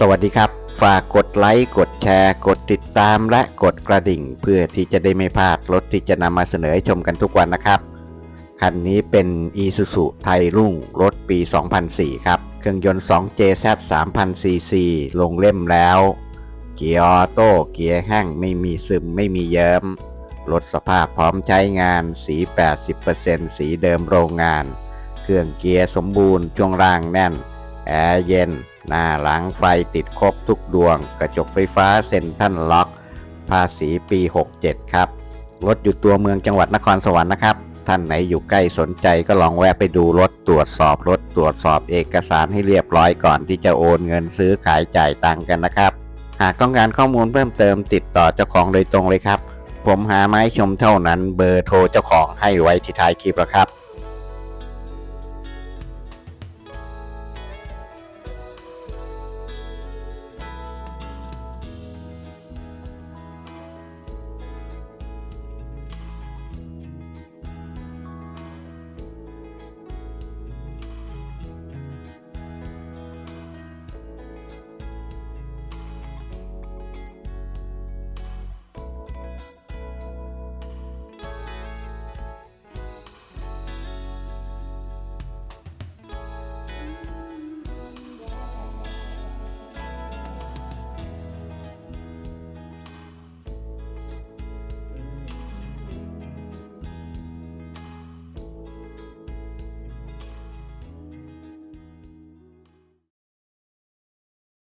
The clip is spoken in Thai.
สวัสดีครับฝากกดไลค์กดแชร์กดติดตามและกดกระดิ่งเพื่อที่จะได้ไม่พลาดรถที่จะนำมาเสนอให้ชมกันทุกวันนะครับคันนี้เป็น Isuzu ไทยรุ่งรถปี 2004 ครับเครื่องยนต์ 2JZ 3,000cc ลงเล่มแล้วเกียร์ออโต้เกียร์แห้งไม่มีซึมไม่มีเยิ้มรถสภาพพร้อมใช้งานสี 80% สีเดิมโรงงานเครื่องเกียร์สมบูรณ์ช่วงล่างแน่นแอร์เย็นหน้าหลังไฟติดครบทุกดวงกระจกไฟฟ้าเซ็นทรัลล็อกภาษีปี 67 ครับรถอยู่ตัวเมืองจังหวัดนครสวรรค์นะครับท่านไหนอยู่ใกล้สนใจก็ลองแวะไปดูรถตรวจสอบรถตรวจสอบเอกสารให้เรียบร้อยก่อนที่จะโอนเงินซื้อขายจ่ายตังค์กันนะครับหากต้องการข้อมูลเพิ่มเติมติดต่อเจ้าของโดยตรงเลยครับผมหาไม้ชมเท่านั้นเบอร์โทรเจ้าของให้ไว้ที่ท้ายคลิปแล้วครับ